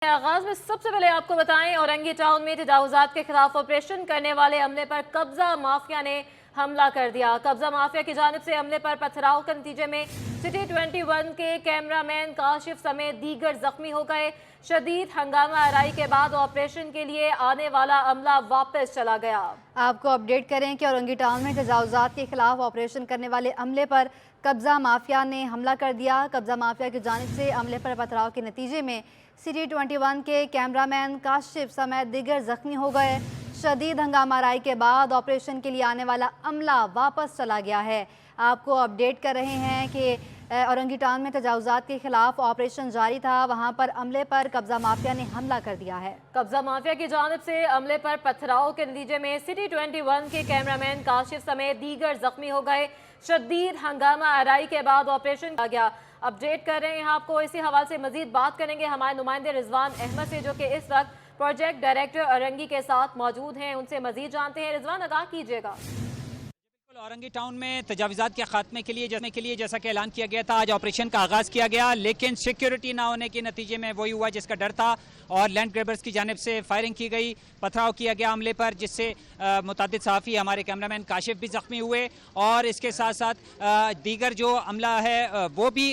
आगाज में सबसे पहले आपको बताएं, औरंगी टाउन में तजावुजात के खिलाफ ऑपरेशन करने वाले अमले पर कब्जा माफिया ने हमला कर दिया। कब्जा माफिया की जानिब से हमले पर पथराव के नतीजे में सिटी 21 के कैमरामैन काशिफ समेत दीगर जख्मी हो गए। शदीद हंगामा आराई के बाद ऑपरेशन के लिए आने वाला अमला वापस चला गया। आपको अपडेट करें कि औरंगी टाउन में तजावुजात के खिलाफ ऑपरेशन करने वाले अमले पर कब्जा माफिया ने हमला कर दिया। कब्जा माफिया की जानिब से अमले पर पथराव के नतीजे में सिटी 21 के कैमरामैन काशिफ समेत दीगर जख्मी हो गए। शदीद हंगामा आराई के बाद ऑपरेशन के लिए आने वाला अमला वापस चला गया है। आपको अपडेट कर रहे हैं कि औरंगी टाउन में तजावुजात के खिलाफ ऑपरेशन जारी था, वहां पर अमले पर कब्जा माफिया ने हमला कर दिया है। कब्जा माफिया की जानिब से अमले पर पथराव के नतीजे में सिटी 21 के कैमरामैन काशिफ समेत दीगर जख्मी हो गए। शदीद हंगामा आराई के बाद ऑपरेशन किया गया। अपडेट कर रहे हैं आपको, इसी हवाले से मजीद बात करेंगे हमारे नुमाइंदे रिजवान अहमद से, जो कि इस वक्त प्रोजेक्ट डायरेक्टर औरंगी के साथ मौजूद हैं। उनसे मजीद जानते हैं। रिजवान, आगाह कीजिएगा। औरंगी टाउन में तजावुजात के खात्मे के लिए जैसा कि ऐलान किया गया था, आज ऑपरेशन का आगाज़ किया गया, लेकिन सिक्योरिटी ना होने के नतीजे में वही हुआ जिसका डर था और लैंड ग्रेबर्स की जानिब से फायरिंग की गई, पथराव किया गया हमले पर, जिससे मुतादिद सहाफ़ी हमारे कैमरामैन काशिफ भी ज़ख्मी हुए और इसके साथ साथ दीगर जो अमला है वो भी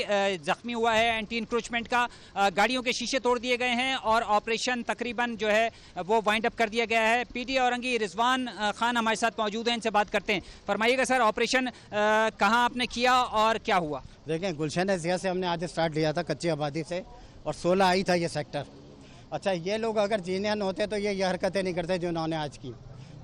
ज़ख्मी हुआ है। एंटी इंक्रोचमेंट का गाड़ियों के शीशे तोड़ दिए गए हैं और ऑपरेशन तकरीबन जो है वो वाइंड अप कर दिया गया है। PD औरंगी रिजवान खान हमारे साथ मौजूद हैं, इनसे बात करते हैं। फरमाइएगा सर, ऑपरेशन कहाँ आपने किया और क्या हुआ? देखें, गुलशन एशिया से हमने आज स्टार्ट लिया था, कच्ची आबादी से, और 16 आई था ये सेक्टर। अच्छा, ये लोग अगर जीनियन होते तो ये हरकतें नहीं करते जो उन्होंने आज की।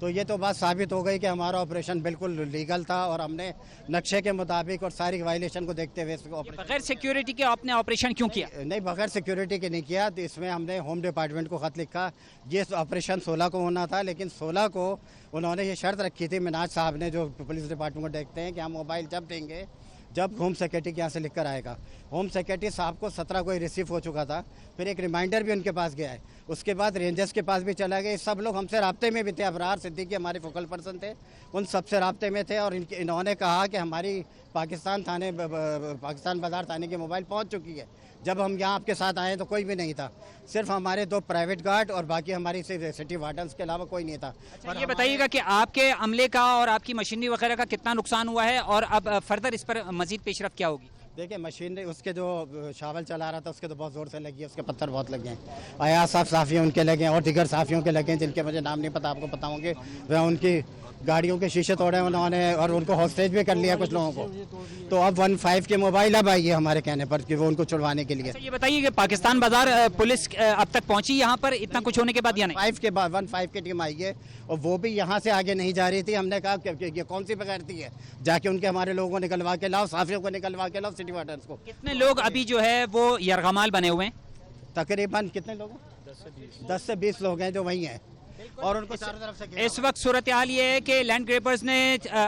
तो ये तो बात साबित हो गई कि हमारा ऑपरेशन बिल्कुल लीगल था और हमने नक्शे के मुताबिक और सारी वायलेशन को देखते हुए बगैर सिक्योरिटी के आपने ऑपरेशन क्यों किया? नहीं, बगैर सिक्योरिटी के नहीं किया। तो इसमें हमने होम डिपार्टमेंट को ख़त लिखा। ये ऑपरेशन 16 को होना था, लेकिन 16 को उन्होंने ये शर्त रखी थी, मिनाज साहब ने, जो पुलिस डिपार्टमेंट को देखते हैं, कि हम मोबाइल जब देंगे जब होम सेक्रेटरी के यहाँ से लिख कर आएगा। होम सेक्रेटरी साहब को 17 को ही रिसीव हो चुका था, फिर एक रिमाइंडर भी उनके पास गया है, उसके बाद रेंजर्स के पास भी चला गया। सब लोग हमसे राब्ते में भी थे। अबरार सिद्दीकी हमारे फोकल पर्सन थे, उन सबसे राब्ते में थे और इन्होंने कहा कि हमारी पाकिस्तान बाजार थाने की मोबाइल पहुँच चुकी है। जब हम यहाँ आपके साथ आए तो कोई भी नहीं था, सिर्फ हमारे 2 प्राइवेट गार्ड और बाकी हमारी सिटी वार्डन्स के अलावा कोई नहीं था। अच्छा, ये बताइएगा कि आपके अमले का और आपकी मशीनरी वगैरह का कितना नुकसान हुआ है और अब फर्दर इस पर मजीद पेशरफ्त क्या होगी? देखिए, मशीनरी उसके जो शावल चला रहा था उसके तो बहुत ज़ोर से लगी है, उसके पत्थर बहुत लगे हैं। अयाज साहब साफ़ी उनके लगे हैं और दीगर साफ़ियों के लगे हैं, जिनके मुझे नाम नहीं पता, आपको बताऊँगे। वह उनकी गाड़ियों के शीशे तोड़े उन्होंने और उनको हॉस्टेज भी कर लिया कुछ लोगों को। तो अब 15 की मोबाइल अब आई है हमारे कहने पर कि वो उनको छुड़वाने के लिए। अच्छा, ये बताइए कि पाकिस्तान बाजार पुलिस अब तक पहुंची यहाँ पर इतना कुछ होने के बाद या नहीं? 15 की टीम आई है और वो भी यहाँ से आगे नहीं जा रही थी। हमने कहा कि ये कौन सी बगैरती है, जाके उनके हमारे लोगों को निकलवा के लाओ, साफियों को निकलवा के लाओ, सिटी वार्डन्स को। कितने लोग अभी जो है वो यरगमाल बने हुए हैं? तकरीबन कितने लोग? 10 से 20 लोग हैं जो वहीं हैं और उनको चारों तरफ से इस वक्त सूरत हाल ये है कि लैंड ग्रेबर्स ने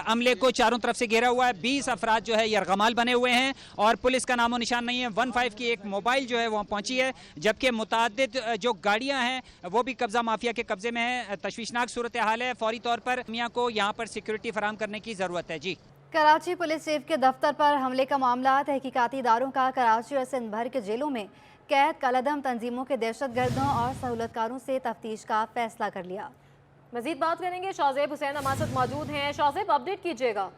अमले को चारों तरफ से घेरा हुआ है। 20 अफराद जो है यरगमाल बने हुए हैं और पुलिस का नामो निशान नहीं है। 15 की एक मोबाइल जो है वहाँ पहुंची है, जबकि मुतादिद जो गाड़ियां हैं वो भी कब्जा माफिया के कब्जे में है। तशवीशनाक सूरत हाल है। फौरी तौर पर मियाँ को यहाँ पर सिक्योरिटी फराहम करने की ज़रूरत है। जी, कराची पुलिस चीफ के दफ्तर पर हमले का मामला तहकीकाती इदारों का कराची और सिंध भर के जेलों में कैद कलदम तंजीमों के दहशतगर्दों और सहूलतकारों से तफ्तीश का फैसला कर लिया। मजीद बात करेंगे, शाहजेब हुसैन हमारे साथ मौजूद हैं। शाहजेब, अपडेट कीजिएगा।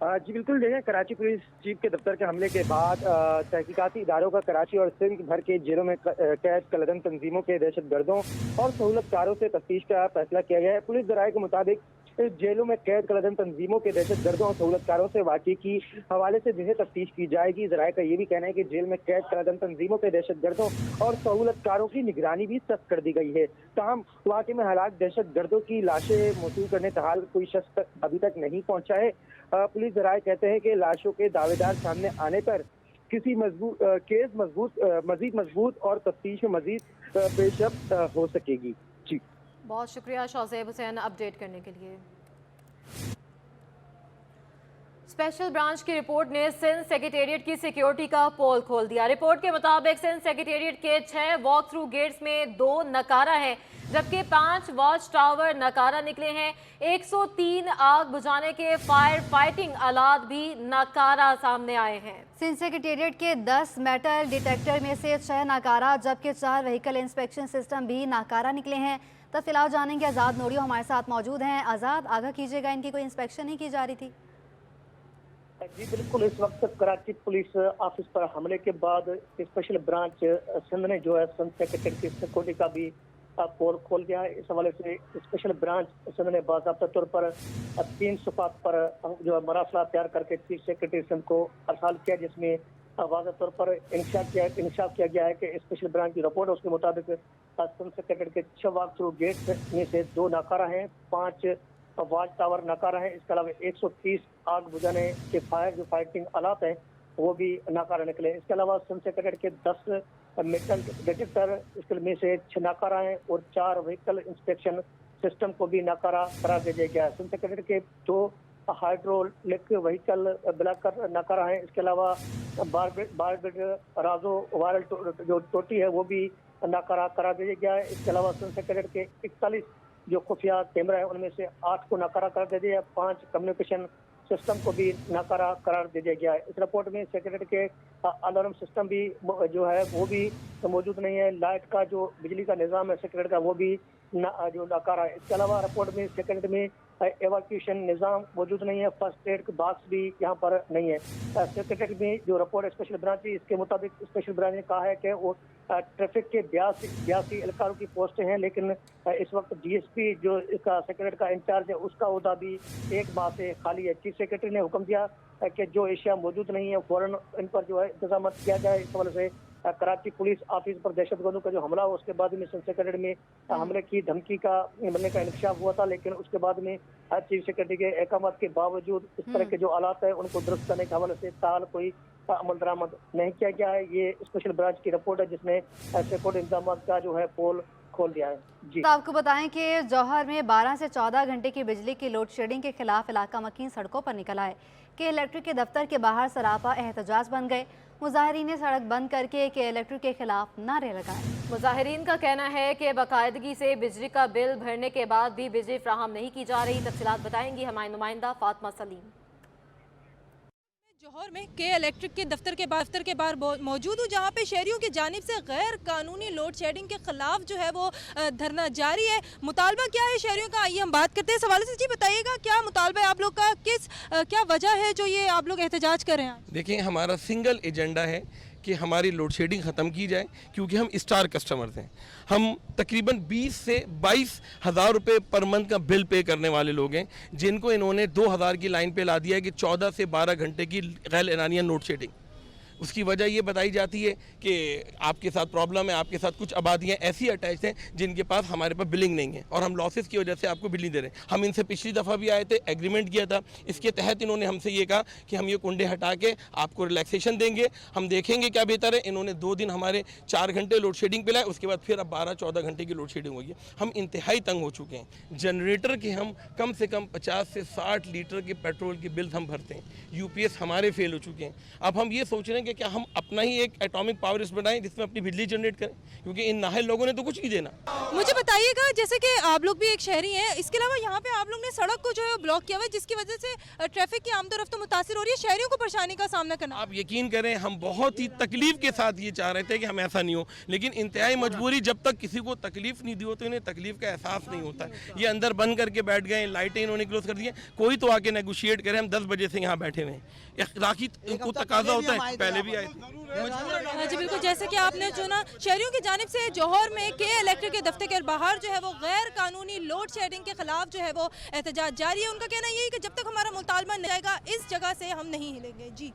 जी बिल्कुल, देखें, कराची पुलिस चीफ के दफ्तर के हमले के बाद तहकीकाती इदारों का कराची और सिंध भर के जेलों में कैद कलदम तंजीमों के दहशतगर्दों और सहूलतकारों से तफ्तीश का फैसला किया गया है। पुलिस ज़राए के मुताबिक जेलों में कैद कलदम तंजीमों के दहशतगर्दों और सहूलतकारों से वाक़ई की हवाले से जिन्हें तफ्तीश की जाएगी। ज़राए का ये भी कहना है कि जेल में कैद कलदम तंजीमों के दहशतगर्दों और सहूलतकारों की निगरानी भी सख्त कर दी गई है। ताहम वाक़ई में हालात दहशतगर्दों की लाशें मौसूल करने तहाल कोई शख्स अभी तक नहीं पहुंचा है। पुलिस ज़राए कहते हैं कि लाशों के दावेदार सामने आने पर किसी केस मजीद मजबूत और तफ्तीश में मजीद पेशरफ्त हो सकेगी। जी, बहुत शुक्रिया शाहजेब हुसैन अपडेट करने के लिए। स्पेशल ब्रांच की रिपोर्ट ने सिंध सेक्रेटेरिएट की सिक्योरिटी का पोल खोल दिया। रिपोर्ट के मुताबिक सिंध सेक्रेटेरिएट के 6 वॉक थ्रू गेट्स में 2 नकारा हैं, जबकि 5 वॉच टावर नकारा निकले हैं। 103 आग बुझाने के फायर फाइटिंग आलात भी नकारा सामने आए हैं। सिंध सेक्रेटेरिएट के 10 मेटल डिटेक्टर में से 6 नाकारा जबकि 4 व्हीकल इंस्पेक्शन सिस्टम भी नाकारा निकले हैं। तफसीलात जानेंगे, आज़ाद नोडियो हमारे साथ मौजूद हैं। आज़ाद, आगाह कीजिएगा, इनकी कोई इंस्पेक्शन नहीं की जा रही थी? जी बिल्कुल, इस वक्त कराची पुलिस ऑफिस पर हमले के बाद स्पेशल ब्रांच सिंध ने जो है सिंध सेक्रेटेरिएट की सिक्योरिटी का भी पोल खोल दिया है। इस हवाले से स्पेशल ब्रांच सिंध ने बाज़ाब्ता तौर पर 3 सफ़ात पर जो है मरासला तैयार करके चीफ सेक्रेटरी सिंध को अरसाल किया, जिसमें वाज़ह तौर पर इंकशाफ किया गया है कि स्पेशल ब्रांच की रिपोर्ट है, उसके मुताबिक सिंध सेक्रेटेरिएट के 6 वॉक थ्रू गेट में से 2 नाकारा हैं, 5 वाच टावर नकारा है। इसके अलावा 130 आग बुझाने के जो फाइटिंग आलात हैं वो भी नाकारा निकले। इसके अलावा सिंध सेक्रेटेरिएट के 10 मेटल डिटेक्टर इसके में से 6 नाकारा हैं और 4 व्हीकल इंस्पेक्शन सिस्टम को भी नाकारा करार दिया गया है। सिंध सेक्रेटेरिएट के 2 हाइड्रोलिक व्हीकल ब्लैकर नाकारा हैं। इसके अलावा बारबेड राजो वायरल जो टोटी है वो भी नाकारा करार दिया गया है। इसके अलावा सिंध सेक्रेटेरिएट के 41 जो खुफिया कैमरा है उनमें से 8 को नाकारा करार दे दिया, 5 कम्युनिकेशन सिस्टम को भी नाकारा करार दे दिया गया है। इस रिपोर्ट में सेक्रेटेरिएट के अलार्म सिस्टम भी जो है वो भी मौजूद नहीं है। लाइट का जो बिजली का निज़ाम है सेक्रेटेरिएट का वो भी जो नाकारा है। इसके अलावा रिपोर्ट में सेक्रेटेरिएट में एवाक्यूएशन निज़ाम मौजूद नहीं है, फर्स्ट एड बॉक्स भी यहाँ पर नहीं है। सेक्रेटेरिएट में जो रिपोर्ट स्पेशल ब्रांच की, इसके मुताबिक स्पेशल ब्रांच ने कहा है कि वो ट्रैफिक के 82 एहलकारों की पोस्टें हैं, लेकिन इस वक्त डीएसपी जो इसका सेक्रेटेरिएट का इंचार्ज है उसका ओहदा भी 1 माह से खाली है। चीफ सेक्रेटरी ने हुक्म दिया कि जो एशिया मौजूद नहीं है फौरन इन पर जो है इंतजाम किया जाए। इस हवाले से कराची पुलिस ऑफिस पर दहशतगर्दों का जो हमला हुआ उसके बाद में सिंध सेक्रेटेरिएट में हमले की धमकी का मिलने का इंकशाफ हुआ था, लेकिन उसके बाद में चीफ सेक्रेटरी के अहकाम के बावजूद इस तरह के जो हालात है उनको दुरुस्त करने के हवाले से ताल कोई अमल दरामद नहीं किया गया है। ये स्पेशल ब्रांच की रिपोर्ट है जिसने सिक्योरिटी इंतजाम का जो है पोल खोल दिया है। जी, तो आपको बताएं कि जौहर में 12 से 14 घंटे की बिजली की लोड शेडिंग के खिलाफ इलाका मकीन सड़कों पर निकला है कि इलेक्ट्रिक के दफ्तर के बाहर सरापा एहतजाज बन गए। मुजाहिरीन ने सड़क बंद करके के इलेक्ट्रिक के खिलाफ नारे लगाए। मुजाहिरीन का कहना है कि बाकायदगी से बिजली का बिल भरने के बाद भी बिजली फ्राहम नहीं की जा रही। तफसीलात बताएंगी हमारी नुमाइंदा फातिमा सलीम। जौहर में के इलेक्ट्रिक के दफ्तर के बाहर मौजूद हूँ, जहाँ पे शहरियों की जानिब से गैर कानूनी लोड शेडिंग के खिलाफ जो है वो धरना जारी है। मुतालबा क्या है शहरियों का, आइए हम बात करते हैं। सवाल से जी बताइएगा, क्या मुतालबा है आप लोग का, क्या वजह है जो ये आप लोग एहतजाज कर रहे हैं? देखिए, हमारा सिंगल एजेंडा है कि हमारी लोड शेडिंग ख़त्म की जाए, क्योंकि हम स्टार कस्टमर्स हैं। हम तकरीबन 20 से 22 हज़ार रुपये पर मंथ का बिल पे करने वाले लोग हैं, जिनको इन्होंने 2000 की लाइन पे ला दिया है कि 14 से 12 घंटे की गैर एलानिया लोड शेडिंग। उसकी वजह ये बताई जाती है कि आपके साथ प्रॉब्लम है, आपके साथ कुछ आबादियाँ ऐसी अटैच हैं जिनके पास हमारे पास बिलिंग नहीं है और हम लॉसेस की वजह से आपको बिलिंग दे रहे हैं। हम इनसे पिछली दफ़ा भी आए थे, एग्रीमेंट किया था, इसके तहत इन्होंने हमसे ये कहा कि हम ये कुंडे हटा के आपको रिलैक्सेशन देंगे, हम देखेंगे क्या बेहतर है। इन्होंने 2 दिन हमारे 4 घंटे लोड शेडिंग पे लाए, उसके बाद फिर अब 12-14 घंटे की लोड शेडिंग हुई है। हम इंतहाई तंग हो चुके हैं। जनरेटर के हम कम से कम 50 से 60 लीटर के पेट्रोल के बिल हम भरते हैं। यूपीएस हमारे फेल हो चुके हैं। अब हम ये सोच रहे हैं कि क्या हम अपना ही एक एटॉमिक पावर स्टेशन बनाएं जिसमें अपनी बिजली जनरेट करें, क्योंकि इन नाहल लोगों ने तो कुछ नहीं देना। मुझे बताइएगा, जैसे कि आप लोग भी एक शहरी हैं, इसके अलावा यहाँ पे आप लोग ने सड़क को जो है ब्लॉक किया हुआ है, जिसकी वजह से ट्रैफिक की आमदोरफ्त मुतासिर हो रही है, शहरियों को परेशानी का सामना करना। आप यकीन करें, हम बहुत ही तकलीफ के साथ ये चाह रहे थे कि हम ऐसा नहीं हो, लेकिन इंतहाई मजबूरी। जब तक किसी को तकलीफ नहीं दी हो तो इन्हें तकलीफ का एहसास नहीं होता। ये अंदर बंद करके बैठ गए, लाइटें इन्होंने क्लोज कर दी हैं, कोई तो आके नेगोशिएट करे। हम 10 बजे से यहाँ बैठे हुए हैं, इखलाकी को तकाजा होता है, पहले भी आए थे। जी बिल्कुल, जैसे कि आपने चुना, शहरियों की जानिब से जौहर में के इलेक्ट्रिक के दफ्तर के बाहर जो है वो गैर कानूनी लोड शेडिंग के खिलाफ जो है वो एहतजाज जारी है। उनका कहना यही कि जब तक हमारा मुतालबा नहीं जाएगा इस जगह से हम नहीं हिलेंगे। जी,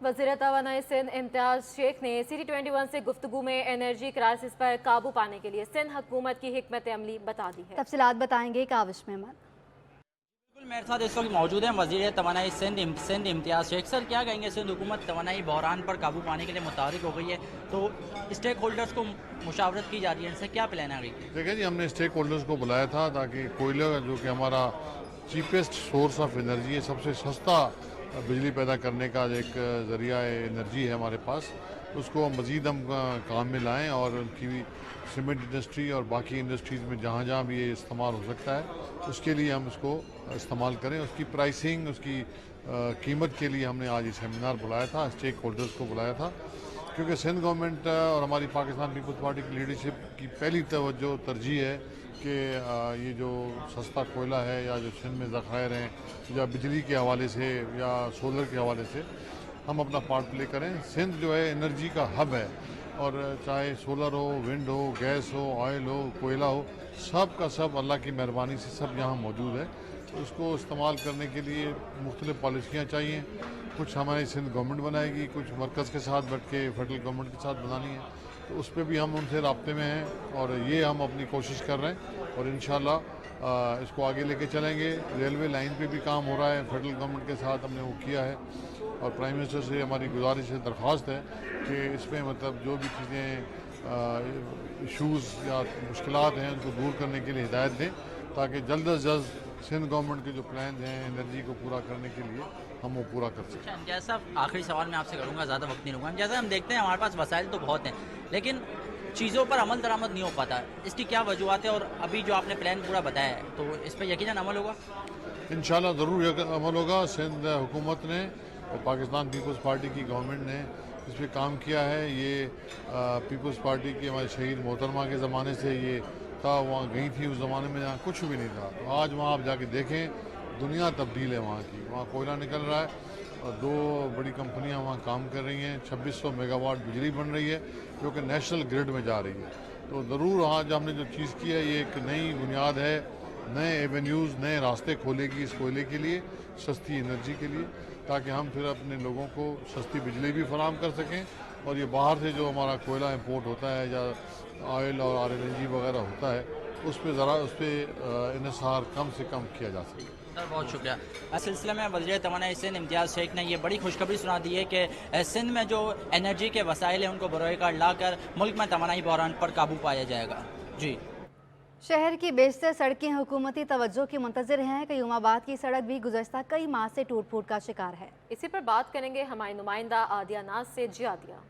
वज़ीर तवानाई सिंध इम्तियाज़ शेख ने सिटी 21 से गुफ्तगू में एनर्जी क्राइसिस पर काबू पाने के लिए सिंध हुकूमत की हिकमत अमली बता दी है। तफसीलात बताएंगे काविश मेमन। मेरे साथ इस वक्त मौजूद हैं वज़ीर तवानाई सिंध इम्तियाज़ शेख। सर, क्या कहेंगे, सिंध हुकूमत तवानाई बहरान पर काबू पाने के लिए मुतहरिक हो गई है, तो स्टेक होल्डर्स को मुशावरत की जा रही है, इनसे क्या प्लान आ गई? देखिए जी, हमने स्टेक होल्डर्स को बुलाया था ताकि कोयला जो कि हमारा चीपेस्ट सोर्स ऑफ एनर्जी है, सबसे सस्ता बिजली पैदा करने का एक ज़रिया एनर्जी है हमारे पास। उसको मज़ीद हम काम में लाएं और उनकी सीमेंट इंडस्ट्री और बाकी इंडस्ट्रीज़ में जहाँ जहाँ भी ये इस्तेमाल हो सकता है उसके लिए हम इसको इस्तेमाल करें। उसकी प्राइसिंग, उसकी कीमत के लिए हमने आज ये सेमिनार बुलाया था, स्टेक होल्डर्स को बुलाया था, क्योंकि सिंध गवर्नमेंट और हमारी पाकिस्तान पीपल्स पार्टी की लीडरशिप की पहली तवज्जो तरजीह है कि ये जो सस्ता कोयला है या जो सिंध में ज़खायर हैं या बिजली के हवाले से या सोलर के हवाले से हम अपना पार्ट प्ले करें। सिंध जो है एनर्जी का हब है और चाहे सोलर हो, विंड हो, गैस हो, ऑयल हो, कोयला हो, सब का सब अल्लाह की मेहरबानी से सब यहाँ मौजूद है। उसको इस्तेमाल करने के लिए मुख्तलिफ पॉलिसियाँ चाहिए, कुछ हमारी सिंध गवर्नमेंट बनाएगी, कुछ मरकज़ के साथ बैठ के फेडरल गवर्नमेंट के साथ बनानी है, तो उस पर भी हम उनसे राब्ते में हैं और ये हम अपनी कोशिश कर रहे हैं और इंशाल्लाह इसको आगे लेके चलेंगे। रेलवे लाइन पे भी काम हो रहा है, फेडरल गवर्नमेंट के साथ हमने वो किया है और प्राइम मिनिस्टर से हमारी गुजारिश है, दरख्वास्त है कि इसमें मतलब जो भी चीज़ें इशूज़ या मुश्किलात हैं उनको दूर करने के लिए हिदायत दें, ताकि जल्द अज जल्द सिंध गवर्नमेंट के जो प्लान हैं एनर्जी को पूरा करने के लिए हम वो पूरा कर सकें। जैसा आखिरी सवाल मैं आपसे करूँगा, ज़्यादा वक्त नहीं लूँगा। जैसा हम देखते हैं हमारे पास वसाइल तो बहुत हैं, लेकिन चीज़ों पर अमल दरामद नहीं हो पाता, इसकी क्या वजूहत है? और अभी जो आपने प्लान पूरा बताया है तो इस पर यकीनन अमल होगा? इंशाल्लाह ज़रूर अमल होगा। सिंध हुकूमत ने, पाकिस्तान पीपल्स पार्टी की गवर्नमेंट ने इस पर काम किया है। ये पीपल्स पार्टी की हमारे शहीद मोहतरमा के ज़माने से ये था, वहाँ गई थी उस ज़माने में जहाँ कुछ भी नहीं था। तो आज वहाँ आप जाके देखें, दुनिया तब्दील है वहाँ की। वहाँ कोयला निकल रहा है और 2 बड़ी कंपनियाँ वहाँ काम कर रही हैं, 2600 मेगावाट बिजली बन रही है जो कि नेशनल ग्रिड में जा रही है। तो ज़रूर आज हमने जो चीज़ की है ये एक नई बुनियाद है, नए एवेन्यूज़, नए रास्ते खोलेगी इस कोयले के लिए, सस्ती एनर्जी के लिए, ताकि हम फिर अपने लोगों को सस्ती बिजली भी फराहम कर सकें और ये बाहर से जो हमारा कोयला इंपोर्ट होता है या ऑयल और RLNG वगैरह होता है उस पर ज़रा उस पर इन्हिसार कम से कम किया जा सके। सर बहुत शुक्रिया। इस सिलसिले में वज़ीर तवानाई सिंध इम्तियाज़ शेख ने ये बड़ी खुशखबरी सुना दी है कि सिंध में जो एनर्जी के वसाइल हैं उनको बरोए कार ला कर मुल्क में तवानाई बहरान पर काबू पाया जाएगा। जी, शहर की बेशतर सड़कें हुकूमती तवज्जो की मुंतज़िर हैं। कयूमाबाद की सड़क भी गुज़श्ता कई माह से टूट फूट का शिकार है। इसी पर बात करेंगे हमारी नुमाइंदा आदिया नाज से। जी आदिया।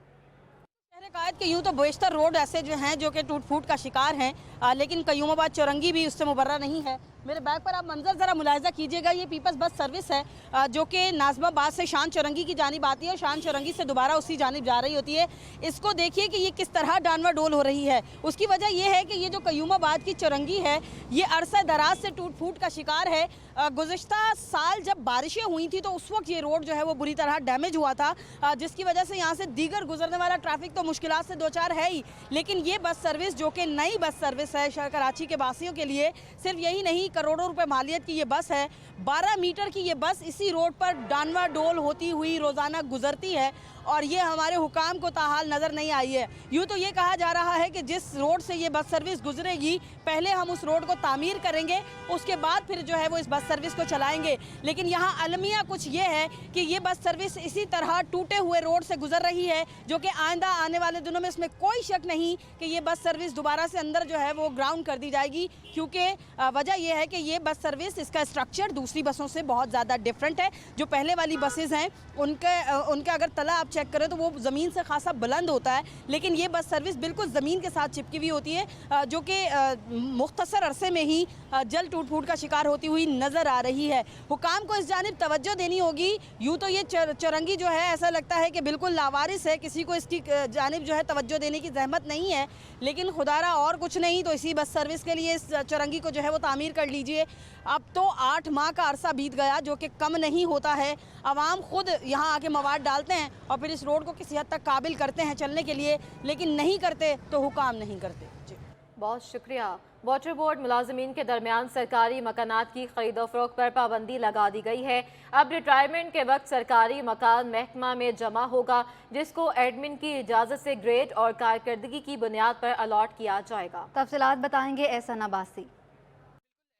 कहा कि यूँ तो बेशतर रोड ऐसे जो हैं जो कि टूट फूट का शिकार हैं, लेकिन कयूमाबाद चौरंगी भी उससे मुबर्रा नहीं है। मेरे बैग पर आप मंजर ज़रा मुलाहिजा कीजिएगा, ये पीपल्स बस सर्विस है जो कि नाज़माबाद से शान चौरंगी की जानिब आती है और शान चौरंगी से दोबारा उसी जानिब जा रही होती है। इसको देखिए कि ये किस तरह डानवा डोल हो रही है। उसकी वजह यह है कि ये जो कयूमाबाद की चौरंगी है ये अरसा दराज से टूट फूट का शिकार है। गुज़श्ता साल जब बारिशें हुई थी तो उस वक्त ये रोड जो है वो बुरी तरह डैमेज हुआ था, जिसकी वजह से यहाँ से दीगर गुजरने वाला ट्रैफिक तो मुश्किलात से दो चार है ही, लेकिन ये बस सर्विस जो कि नई बस सर्विस है शहर कराची के वासियों के लिए, सिर्फ यही नहीं करोड़ों रुपए मालियत की ये बस है। 12 मीटर की ये बस इसी रोड पर डानवा डोल होती हुई रोज़ाना गुजरती है और ये हमारे हुकाम को ताहाल नज़र नहीं आई है। यूँ तो ये कहा जा रहा है कि जिस रोड से ये बस सर्विस गुजरेगी पहले हम उस रोड को तामीर करेंगे, उसके बाद फिर जो है वो इस बस सर्विस को चलाएंगे, लेकिन यहाँ अलमिया कुछ ये है कि ये बस सर्विस इसी तरह टूटे हुए रोड से गुजर रही है, जो कि आइंदा आने वाले दिनों में इसमें कोई शक नहीं कि ये बस सर्विस दोबारा से अंदर जो है वो ग्राउंड कर दी जाएगी, क्योंकि वजह यह है कि ये बस सर्विस, इसका स्ट्रक्चर दूसरी बसों से बहुत ज़्यादा डिफरेंट है। जो पहले वाली बसेज़ हैं उनका अगर तला आप चेक करें तो वो ज़मीन से खासा बुलंद होता है, लेकिन ये बस सर्विस बिल्कुल ज़मीन के साथ चिपकी हुई होती है, जो कि मुख्तसर अरसे में ही जल टूट फूट का शिकार होती हुई नज़र आ रही है। हुकाम को इस जानिब तवज्जो देनी होगी। यूँ तो ये चौरंगी जो है ऐसा लगता है कि बिल्कुल लावारिस है, किसी को इसकी जानिब जो है तवज्जो देने की जहमत नहीं है, लेकिन खुदारा और कुछ नहीं तो इसी बस सर्विस के लिए इस चौरंगी को जो है वो तामीर कर लीजिए। अब तो 8 माह का अरसा बीत गया, जो कि कम नहीं होता है। आवाम खुद यहाँ आके मवाद डालते हैं और फिर इस रोड को किसी हद तक काबिल करते हैं चलने के लिए, लेकिन नहीं करते तो हुकाम नहीं करते। जी, बहुत शुक्रिया। वाटर बोर्ड मुलाजमीन के दरमियान सरकारी मकानात की खरीदो फरोख्त पर पाबंदी लगा दी गई है। अब रिटायरमेंट के वक्त सरकारी मकान महकमा में जमा होगा, जिसको एडमिन की इजाज़त से ग्रेड और कारकर्दगी की बुनियाद पर अलॉट किया जाएगा। तफसीलात बताएंगे एहसान अब्बासी।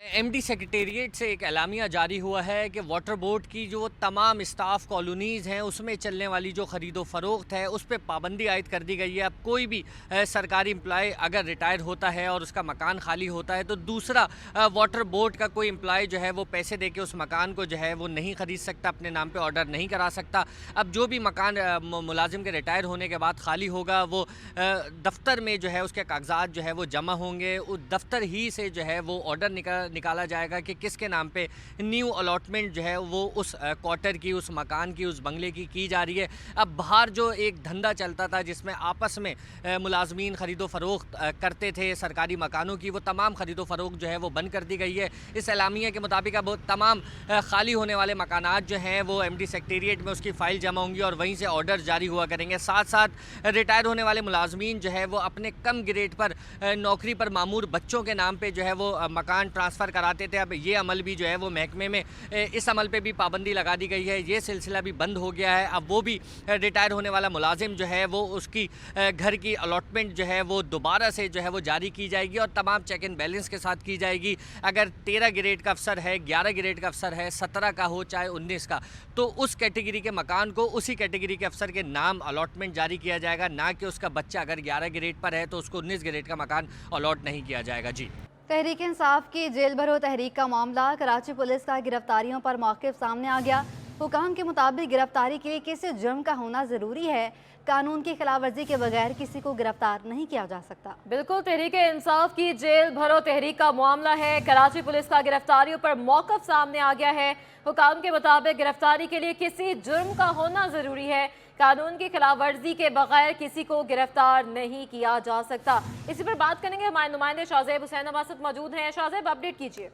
एमडी सेक्रेटेरिएट से एक एलामिया जारी हुआ है कि वाटर बोर्ड की जो तमाम स्टाफ कॉलोनीज़ हैं उसमें चलने वाली जो ख़रीदो फ़रोख्त है उस पर पाबंदी आयद कर दी गई है। अब कोई भी सरकारी एम्प्लॉय अगर रिटायर होता है और उसका मकान खाली होता है तो दूसरा वाटर बोर्ड का कोई एम्प्लॉय जो है वो पैसे दे के उस मकान को जो है वो नहीं ख़रीद सकता, अपने नाम पर ऑर्डर नहीं करा सकता। अब जो भी मकान मुलाजिम के रिटायर होने के बाद खाली होगा वो दफ्तर में जो है उसके कागजात जो है वो जमा होंगे, उस दफ्तर ही से जो है वो ऑर्डर निकाला जाएगा कि किसके नाम पे न्यू अलॉटमेंट जो है वो उस क्वार्टर की, उस मकान की, उस बंगले की जा रही है। अब बाहर जो एक धंधा चलता था जिसमें आपस में मुलाजमीन ख़रीदो फ़रोख्त करते थे सरकारी मकानों की, वो तमाम ख़रीदो फ़रोख्त जो है वो बंद कर दी गई है। इस एलामिया के मुताबिक अब तमाम खाली होने वाले मकानात जो हैं वो एमडी सेक्रेटेरिएट में उसकी फ़ाइल जमा होंगी और वहीं से ऑर्डर जारी हुआ करेंगे। साथ साथ रिटायर होने वाले मुलाजमीन जो है वो अपने कम ग्रेड पर नौकरी पर मामूर बच्चों के नाम पर जो है वो मकान ट्रांसफ़र कराते थे। अब ये अमल भी जो है वो महकमे में इस अमल पे भी पाबंदी लगा दी गई है। ये सिलसिला भी बंद हो गया है। अब वो भी रिटायर होने वाला मुलाजिम जो है वो उसकी घर की अलॉटमेंट जो है वो दोबारा से जो है वो जारी की जाएगी और तमाम चेक एंड बैलेंस के साथ की जाएगी। अगर 13 ग्रेड का अफसर है, 11 ग्रेड का अफसर है, 17 का हो चाहे 19 का, तो उस कैटेगरी के मकान को उसी कैटेगरी के अफसर के नाम अलॉटमेंट जारी किया जाएगा, ना कि उसका बच्चा अगर 11 ग्रेड पर है तो उसको 19 ग्रेड का मकान अलॉट नहीं किया जाएगा। जी, तहरीक इंसाफ की जेल भरो तहरीक का मामला, कराची पुलिस का गिरफ्तारियों पर मौक़िफ़ सामने आ गया। हुकाम के मुताबिक गिरफ्तारी के लिए किसी जुर्म का होना ज़रूरी है। कानून की खिलाफ वर्जी के बगैर किसी को गिरफ्तार नहीं किया जा सकता। बिल्कुल, तहरीक इंसाफ की जेल भरो तहरीक का मामला है। कराची पुलिस का गिरफ्तारियों पर मौक़िफ़ सामने आ गया है। हुकाम के मुताबिक गिरफ्तारी के लिए किसी जुर्म का होना ज़रूरी है। कानून की खिलाफ वर्जी के बगैर किसी को गिरफ्तार नहीं किया जा सकता। इसी पर बात करेंगे, हमारे नुमाइंदे शाहजेब हुसैन हमारे साथ मौजूद हैं। शाहजेब, अपडेट कीजिए।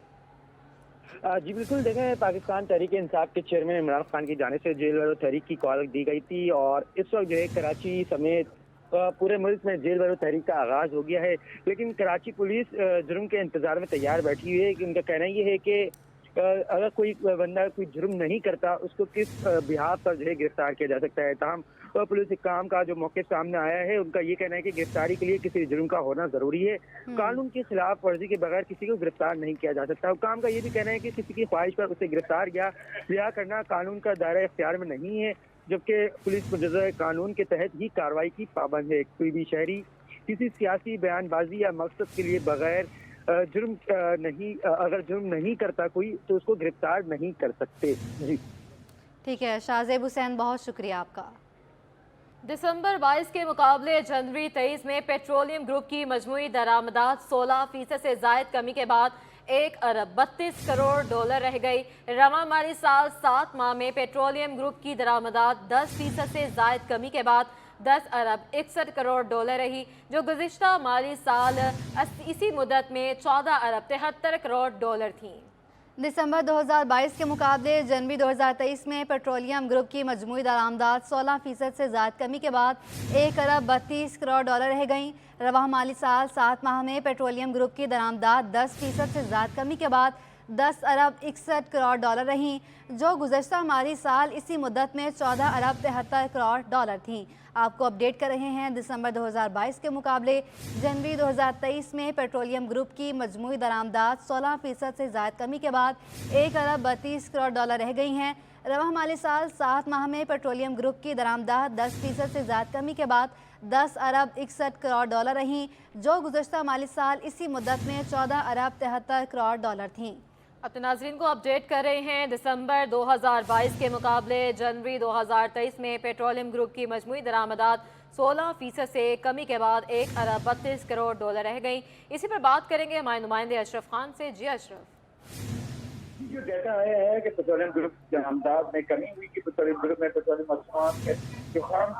जी बिल्कुल, देखें, पाकिस्तान तहरीक इंसाफ के चेयरमैन इमरान खान की जानिब से जेल भरो तहरीक की कॉल दी गई थी और इस वक्त जो है कराची समेत पूरे मुल्क में जेल भरो तहरीक का आगाज़ हो गया है। लेकिन कराची पुलिस जुर्म के इंतजार में तैयार बैठी हुई है कि उनका कहना ये है कि अगर कोई बंदा कोई जुर्म नहीं करता उसको किस बिहाफ पर जो है गिरफ्तार किया जा सकता है। तमाम पुलिस काम का जो मौके सामने आया है उनका ये कहना है कि गिरफ्तारी के लिए किसी जुर्म का होना जरूरी है। कानून की खिलाफ वर्जी के बगैर किसी को गिरफ्तार नहीं किया जा सकता। हुकाम का ये भी कहना है कि किसी की ख्वाहिश पर उसे गिरफ्तार या रिहा करना कानून का दायरा इख्तियार में नहीं है, जबकि पुलिस मुजज़्ज़ा कानून के तहत ही कार्रवाई की पाबंद है। कोई भी शहरी किसी सियासी बयानबाजी या मकसद के लिए बगैर अगर जुर्म नहीं करता कोई तो उसको गिरफ्तार नहीं कर सकते। जी ठीक है शाहजेब हुसैन, बहुत शुक्रिया आपका। दिसंबर 22 के मुकाबले जनवरी 23 में पेट्रोलियम ग्रुप की मजमूई दरामदात 16% से जायद कमी के बाद 1 अरब 32 करोड़ डॉलर रह गई। रवा माली साल 7 माह में पेट्रोलियम ग्रुप की दरामदात 10% से जायद कमी के बाद 10 अरब 61 करोड़ डॉलर रही, जो गुज़िश्ता माली साल इसी मुद्दत में 14 अरब 73 करोड़ डॉलर थी। दिसंबर 2022 के मुकाबले जनवरी 2023 में पेट्रोलियम ग्रुप की मजमूई दरामदात 16% से ज़्यादा कमी के बाद 1 अरब 32 करोड़ डॉलर रह गईं। रवाह माली साल 7 माह में पेट्रोलियम ग्रुप की दरामदात 10% से ज़्यादा कमी के बाद 10 अरब 61 करोड़ डॉलर रहीं, जो गुज़श्ता माली साल इसी मुद्दत में 14 अरब 73 करोड़ डॉलर थीं। आपको अपडेट कर रहे हैं, दिसंबर 2022 के मुकाबले जनवरी 2023 में पेट्रोलियम ग्रुप की मजमूई दरामदात 16% से ज़्यादा कमी के बाद 1 अरब 32 करोड़ डॉलर रह गई हैं। रवाह माली साल 7 माह में पेट्रोलियम ग्रुप की दरामदात 10% से ज़्यादा कमी के बाद 10 अरब 61 करोड़ डॉलर रहीं, जो गुज़श्ता माली साल इसी मुद्दत में 14 अरब 73 करोड़ डॉलर थीं। अपने नाज़रीन को अपडेट कर रहे हैं, दिसंबर 2022 के मुकाबले जनवरी 2023 में पेट्रोलियम ग्रुप की मजमूई दरामदात 16% से कमी के बाद 1 अरब 32 करोड़ डॉलर रह गई। इसी पर बात करेंगे हमारे नुमाइंदे अशरफ खान से। जी अशरफ, जो डेटा आया है कि पेट्रोलियम ग्रुप की दरामदात में कमी हुई कि पेट्रोलियम ग्रुप में पेट्रोलियम मसनूआत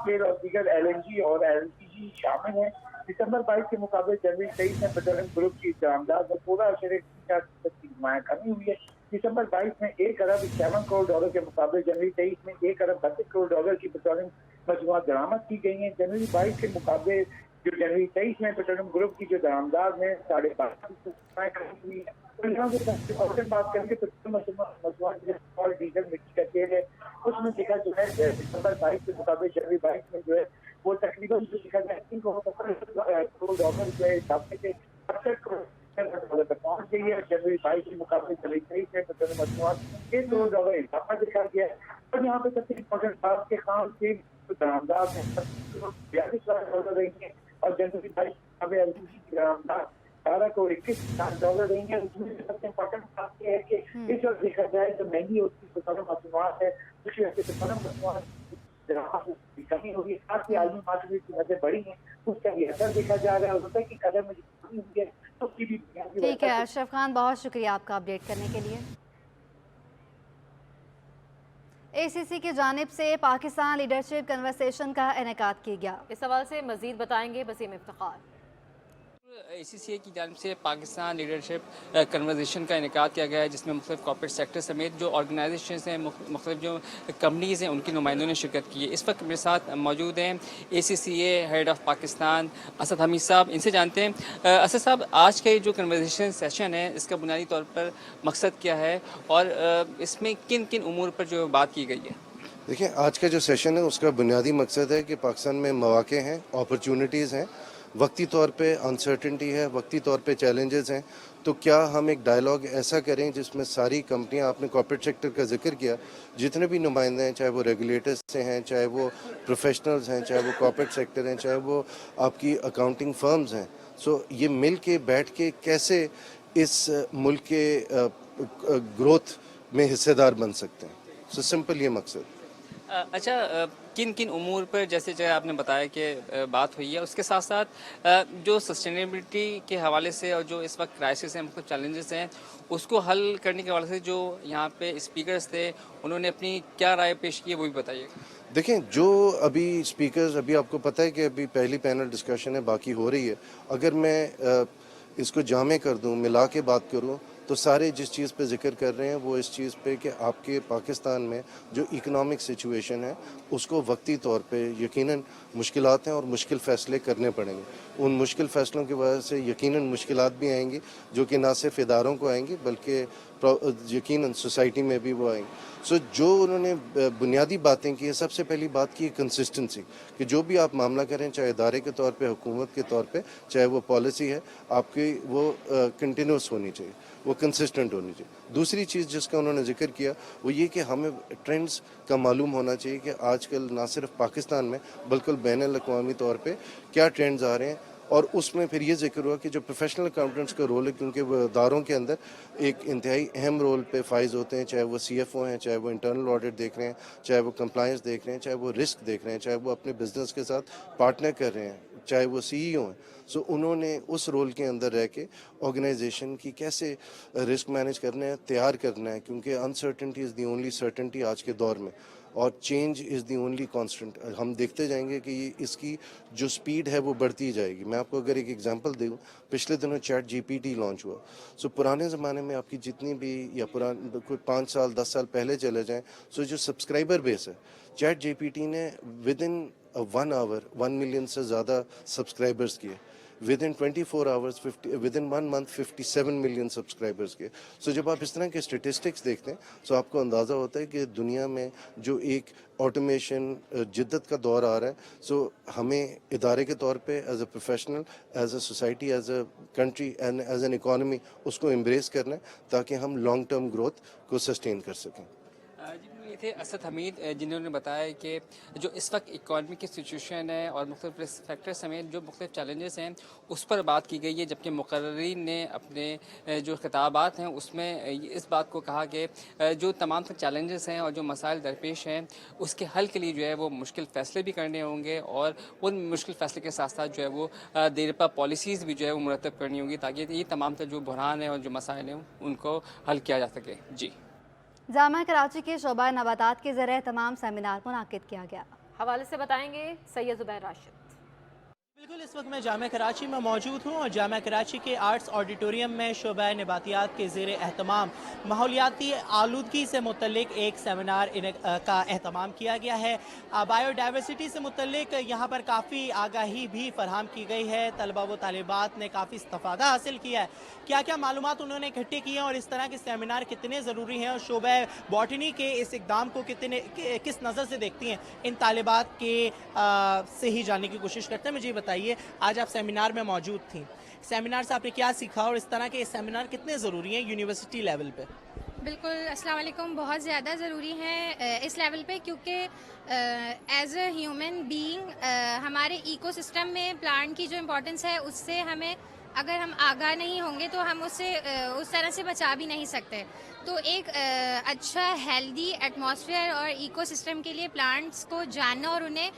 तेल और दीगर LNG और LPG शामिल हैं। दिसंबर 22 के मुकाबले जनवरी 23 में पेट्रोलियम ग्रुप की दरामदात में 16.4% की नुमाया कमी हुई है। दिसंबर 22 में 1 अरब 51 करोड़ डॉलर के मुकाबले जनवरी 23 में 1 अरब 32 करोड़ डॉलर की पेट्रोलियम मसनूआत दरामद की गई हैं। जनवरी 22 के मुकाबले जो जनवरी 23 में पेट्रोलियम ग्रुप की जो दरामदात में 12.5% कमी हुई है। बात करेंगे पेट्रोलियम और डीजल मिट्टी का तेल है, उसमें देखा जो है दिसंबर 22 के मुकाबले जनवरी 22 में जो है वो तकरीबन जो देखा जाए 3 करोड़ डॉलर जो है हिसाब से 68 करोड़ डॉलर तक पहुंच से ये जनवरी 22 के मुकाबले जनवरी 23 में पेट्रोलियम मसनूआत के $2 इजाफा देखा गया है। और यहाँ पे सबसे इम्पोर्टेंट बात के खाम से दरामदार है $42 रहेंगे और जनवरी 22 में एलपीजी की दरामदार $18 को $21 रहेंगे। उसमें सबसे इम्पोर्टेंट बात यह है कि इस वक्त देखा जाए जो महंगी होती पेट्रोलियम मसनूआत है उसकी वजह से पेट्रोलियम मसनूआत कमी होगी, साथ ही आलमी मार्केट की कीमतें बढ़ी हैं, उसका भी असर देखा जा रहा है। रुपए की कदर में कमी हुई है तो उसकी भी ठीक है अशरफ खान, बहुत शुक्रिया आपका अपडेट करने के लिए। ACC की जानिब से पाकिस्तान लीडरशिप कन्वर्सेशन का इनेकाद किया गया। इस सवाल से मजीद बताएंगे वसीम इफ्तिखार। ACCA की जानिब से पाकिस्तान लीडरशिप कन्वर्सेशन का इनेकाद किया गया है, जिसमें मुख्तलिफ कॉर्पोरेट सेक्टर समेत जो ऑर्गेनाइजेशन हैं, मुख्तलिफ जो कंपनीज़ हैं, उनके नुमाइंदों ने शिरकत की है। इस वक्त मेरे साथ मौजूद हैं ACCA head of Pakistan Asad Hamid साहब। इनसे जानते हैं असद साहब, आज का ये जो कन्वर्सेशन सेशन है इसका बुनियादी तौर पर मकसद क्या है और इसमें किन किन उमूर पर जो बात की गई है? देखिए, आज का जो सेशन है उसका बुनियादी मकसद है कि पाकिस्तान में मौक़े हैं, अपॉर्चुनिटीज़ हैं, वक्ती तौर पे अनसर्टेनिटी है, वक्ती तौर पे चैलेंजेस हैं, तो क्या हम एक डायलॉग ऐसा करें जिसमें सारी कंपनियां, आपने कॉर्पोरेट सेक्टर का जिक्र किया, जितने भी नुमाइंदे हैं, चाहे वो रेगुलेटर्स से हैं, चाहे वो प्रोफेशनल्स हैं, चाहे वो कॉर्पोरेट सेक्टर हैं, चाहे वो आपकी अकाउंटिंग फर्म्स हैं, सो ये मिल के बैठ के कैसे इस मुल्क के ग्रोथ में हिस्सेदार बन सकते हैं। सो सिंपल ये मकसद। अच्छा, किन किन उमूर पर जैसे आपने बताया कि बात हुई है, उसके साथ साथ जो सस्टेनेबिलिटी के हवाले से और जो इस वक्त क्राइसिस हैं, मतलब चैलेंजेस हैं, उसको हल करने के हवाले से जो यहाँ पे स्पीकर्स थे उन्होंने अपनी क्या राय पेश की है वो भी बताइए। देखें, जो अभी स्पीकर्स, अभी आपको पता है कि अभी पहली पैनल डिस्कशन है, बाकी हो रही है। अगर मैं इसको जामे कर दूँ, मिला के बात करूँ, तो सारे जिस चीज़ पे जिक्र कर रहे हैं वो इस चीज़ पे कि आपके पाकिस्तान में जो इकोनॉमिक सिचुएशन है उसको वक्ती तौर पे यकीनन मुश्किलात हैं और मुश्किल फ़ैसले करने पड़ेंगे। उन मुश्किल फ़ैसलों की वजह से यकीनन मुश्किलात भी आएंगी जो कि ना सिर्फ इदारों को आएंगी बल्कि यकीनन सोसाइटी में भी वो आएंगी। सो जो उन्होंने बुनियादी बातें की है, सबसे पहली बात की कंसिस्टेंसी, कि जो भी आप मामला करें, चाहे इदारे के तौर पे, हुकूमत के तौर पे, चाहे वो पॉलिसी है आपकी, वो कंटिन्यूस होनी चाहिए, वो कंसिस्टेंट होनी चाहिए। दूसरी चीज़ जिसका उन्होंने जिक्र किया वो ये कि हमें ट्रेंड्स का मालूम होना चाहिए कि आजकल ना सिर्फ पाकिस्तान में बल्कि बैनुल-अक़वामी तौर पे क्या ट्रेंड्स आ रहे हैं। और उसमें फिर ये जिक्र हुआ कि जो प्रोफेशनल अकाउंटेंट्स का रोल है, क्योंकि वो इदारों के अंदर एक इंतहाई अहम रोल पे फाइज होते हैं, चाहे वो CFO हैं, चाहे वो इंटरनल ऑडिट देख रहे हैं, चाहे वो कंप्लायंस देख रहे हैं, चाहे वो रिस्क देख रहे हैं, चाहे वो अपने बिजनेस के साथ पार्टनर कर रहे हैं, चाहे वो CEO हैं। सो उन्होंने उस रोल के अंदर रह के ऑर्गेनाइजेशन की कैसे रिस्क मैनेज करना है, तैयार करना है, क्योंकि uncertainty is the only certainty आज के दौर में, और change is the only constant. हम देखते जाएंगे कि इसकी जो स्पीड है वो बढ़ती जाएगी। मैं आपको अगर एक एग्जांपल दूँ, पिछले दिनों ChatGPT लॉन्च हुआ। सो पुराने ज़माने में आपकी जितनी भी, या कोई 5 साल 10 साल पहले चले जाएं, सो जो सब्सक्राइबर बेस है, ChatGPT ने विद इन 1 आवर 1 मिलियन से ज़्यादा सब्सक्राइबर्स किए। With in 24 hours with in 1 month 57 million subscribers के। सो जब आप इस तरह के स्टेटिस्टिक्स देखते हैं तो आपको अंदाज़ा होता है कि दुनिया में जो एक ऑटोमेशन जिद्दत का दौर आ रहा है, सो हमें इदारे के तौर पे as a professional, as a society, as a country and as an economy उसको एम्ब्रेस करना है ताकि हम लॉन्ग टर्म ग्रोथ को सस्टेन कर सकें। ये थे असद हमीद, जिन्होंने बताया कि जो इस वक्त इकॉनमी की सिचुएशन है और मुख्तलिफ रिस्क फैक्टर समेत जो मुख्तलिफ चैलेंजेस हैं उस पर बात की गई है, जबकि मुकर्रीन ने अपने जो खिताबात हैं उसमें इस बात को कहा कि जो तमाम तर चैलेंजेस हैं और जो मसाइल दरपेश हैं उसके हल के लिए जो है वो मुश्किल फ़ैसले भी करने होंगे, और उन मुश्किल फ़ैसले के साथ साथ जो है वो देरपा पॉलिसीज़ भी जो है वो मुरतब करनी होंगी ताकि ये तमाम तर जो बहरान है और जो मसाइल हैं उनको हल किया जा सके। जी, जामा कराची के शोबा नबातात के ज़रिए तमाम सेमिनार मुनाकिद किया गया। हवाले से बताएंगे सैयद ज़ुबैर राशिद। बिल्कुल, इस वक्त मैं जामा कराची में मौजूद हूँ और जामा कराची के आर्ट्स ऑडिटोरियम में शोबा नबातियात के ज़ेर एहतमाम माहौलियाती आलूदगी से मुतल्लिक एक सेमिनार का एहतमाम किया गया है। बायोडाइवर्सिटी से मुतल्लिक यहाँ पर काफ़ी आगाही भी फराहम की गई है। तलबा व तालिबात ने काफ़ी इस्तिफ़ादा हासिल किया है। क्या क्या मालूमात उन्होंने इकट्ठी की हैं और इस तरह के सेमिनार कितने ज़रूरी हैं और शोबा बॉटनी के इस इक़दाम को किस नज़र से देखती हैं, इन तालिबात के से ही जानने की कोशिश करते हैं। मुझे बताइए, आज आप सेमिनार में मौजूद थी, सेमिनार से आपने क्या सीखा और इस तरह के सेमिनार कितने ज़रूरी हैं यूनिवर्सिटी लेवल पे? बिल्कुल, अस्सलाम वालेकुम, बहुत ज़्यादा ज़रूरी है इस लेवल पे, क्योंकि एज अ ह्यूमन बीइंग हमारे इकोसिस्टम में प्लांट की जो इम्पोर्टेंस है उससे हमें, अगर हम आगाह नहीं होंगे तो हम उससे उस तरह से बचा भी नहीं सकते। तो एक अच्छा हेल्दी एटमॉस्फेयर और इकोसिस्टम के लिए प्लांट्स को जानना और उन्हें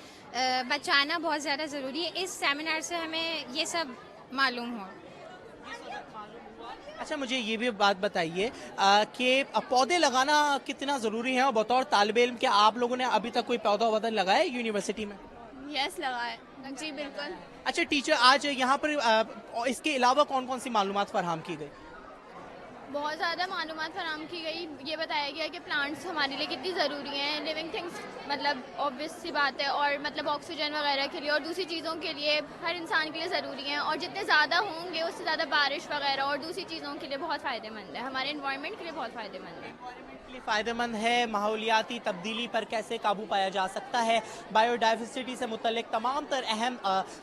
बचाना बहुत ज़्यादा ज़रूरी है। इस सेमिनार से हमें ये सब मालूम हुआ। अच्छा, मुझे ये भी बात बताइए कि पौधे लगाना कितना ज़रूरी है, और बतौर तालिब इल्म क्या आप लोगों ने अभी तक कोई पौधा वौधा लगाया है यूनिवर्सिटी में? यस, लगाए जी, बिल्कुल। अच्छा टीचर, आज यहाँ पर इसके अलावा कौन कौन सी मालूमात फराहम की गई? बहुत ज़्यादा मालूमात फराहम की गई। ये बताया गया कि प्लांट्स हमारे लिए कितनी ज़रूरी हैं, लिविंग थिंग्स, मतलब ऑब्वियस सी बात है, और मतलब ऑक्सीजन वगैरह के लिए और दूसरी चीज़ों के लिए, हर इंसान के लिए ज़रूरी हैं, और जितने ज़्यादा होंगे उससे ज़्यादा बारिश वगैरह और दूसरी चीज़ों के लिए बहुत फ़ायदेमंद है, हमारे एनवायरनमेंट के लिए बहुत फ़ायदेमंद है। फ़ायदेमंद है। माहौलियाती तब्दीली पर कैसे काबू पाया जा सकता है, बायोडाइवर्सिटी से मुतल्लिक तमाम तर अहम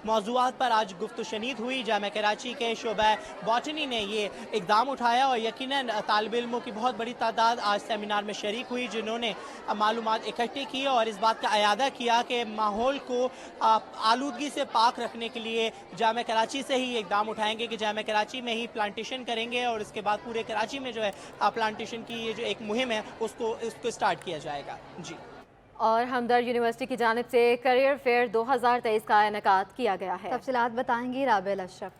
मौज़ूआत पर आज गुफ्तगू शनीद हुई। जामिया कराची के शोबा बॉटनी ने ये इक़दाम उठाया और यकीनन तालिब इल्मों की बहुत बड़ी तादाद आज सेमिनार में शरीक हुई, जिन्होंने मालूमात इकट्ठी की और इस बात का अयादा किया कि माहौल को आलूदगी से पाक रखने के लिए जामिया कराची से ही इक़दाम उठाएंगे कि जामिया कराची में ही प्लांटेशन करेंगे और उसके बाद पूरे कराची में जो है प्लांटेशन की ये जो एक मुहिम है उसको स्टार्ट किया जाएगा। जी। और हमदर्द यूनिवर्सिटी की जानिब से करियर फेयर 2023 का इनेकाद किया गया है। तफसीलात बताएंगी राबेल अशरफ।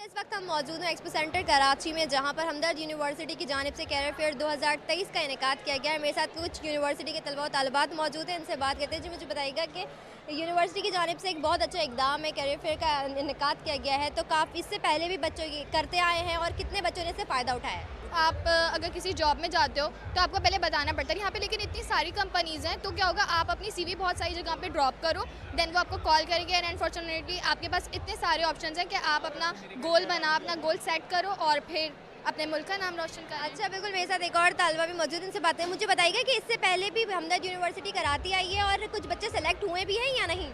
इस वक्त हम मौजूद हैं एक्सपो सेंटर कराची में, जहां पर हमदर्द यूनिवर्सिटी की जानिब से कैरियर फेयर 2023 का इनेकाद किया गया है। मेरे साथ कुछ यूनिवर्सिटी के तलबा और तालिबात मौजूद हैं, इनसे बात करते हैं। जी, मुझे बताइएगा कि यूनिवर्सिटी की जानिब से एक बहुत अच्छा इक़दाम है, कैरियर फेयर का इनेकाद किया गया है, तो काफ़ी इससे पहले भी बच्चों करते आए हैं और कितने बच्चों ने इससे फ़ायदा उठाया है? आप अगर किसी जॉब में जाते हो तो आपको पहले बताना पड़ता है यहाँ पे, लेकिन इतनी सारी कंपनीज़ हैं, तो क्या होगा, आप अपनी सीवी बहुत सारी जगह पे ड्रॉप करो, देन वो आपको कॉल करेंगे, एंड अनफॉर्चुनेटली आपके पास इतने सारे ऑप्शंस हैं कि आप अपना गोल अपना गोल सेट करो और फिर अपने मुल्क का नाम रोशन करें। अच्छा, बिल्कुल। मेरे साथ एक और तालिबा भी मौजूद, इनसे बातें। मुझे बताइएगा कि इससे पहले भी हमदर्द यूनिवर्सिटी कराती आई है और कुछ बच्चे सेलेक्ट हुए भी हैं या नहीं?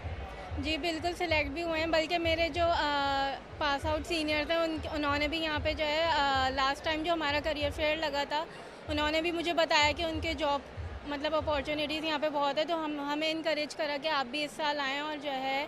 जी, बिल्कुल सेलेक्ट भी हुए हैं, बल्कि मेरे जो पास आउट सीनियर थे उन्होंने भी यहाँ पे जो है लास्ट टाइम जो हमारा करियर फेयर लगा था, उन्होंने भी मुझे बताया कि उनके जॉब मतलब अपॉर्चुनिटीज़ यहाँ पे बहुत है, तो हमें इनकरेज करा कि आप भी इस साल आएँ और जो है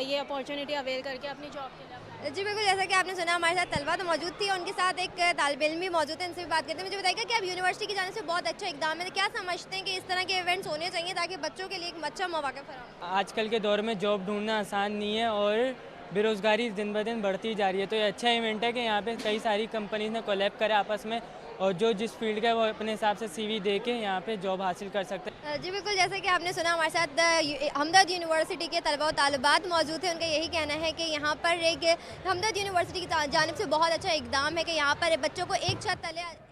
ये अपॉर्चुनिटी अवेल करके अपनी जॉब के लिए। जी, बिल्कुल। जैसा कि आपने सुना, हमारे साथ तलबा तो मौजूद थी, उनके साथ एक तालिब इल्म भी मौजूद है, इनसे भी बात करते हैं। मुझे बताइएगा कि आप यूनिवर्सिटी की जाने से बहुत अच्छा इक़दाम है, क्या समझते हैं कि इस तरह के इवेंट्स होने चाहिए ताकि बच्चों के लिए एक अच्छा मौका फराहम? आजकल के दौर में जॉब ढूंढना आसान नहीं है और बेरोज़गारी दिन ब दिन बढ़ती जा रही है, तो ये अच्छा इवेंट है कि यहाँ पे कई सारी कंपनीज ने कोलैब करा आपस में, और जो जिस फील्ड का है वो अपने हिसाब से CV दे के यहाँ पे जॉब हासिल कर सकते हैं। जी, बिल्कुल। जैसे कि आपने सुना, हमारे साथ हमदर्द यूनिवर्सिटी के तलबा और तालिबात मौजूद हैं। उनका यही कहना है कि यहाँ पर एक हमदर्द यूनिवर्सिटी की जानिब से बहुत अच्छा इक़दाम है कि यहाँ पर बच्चों को एक छत तले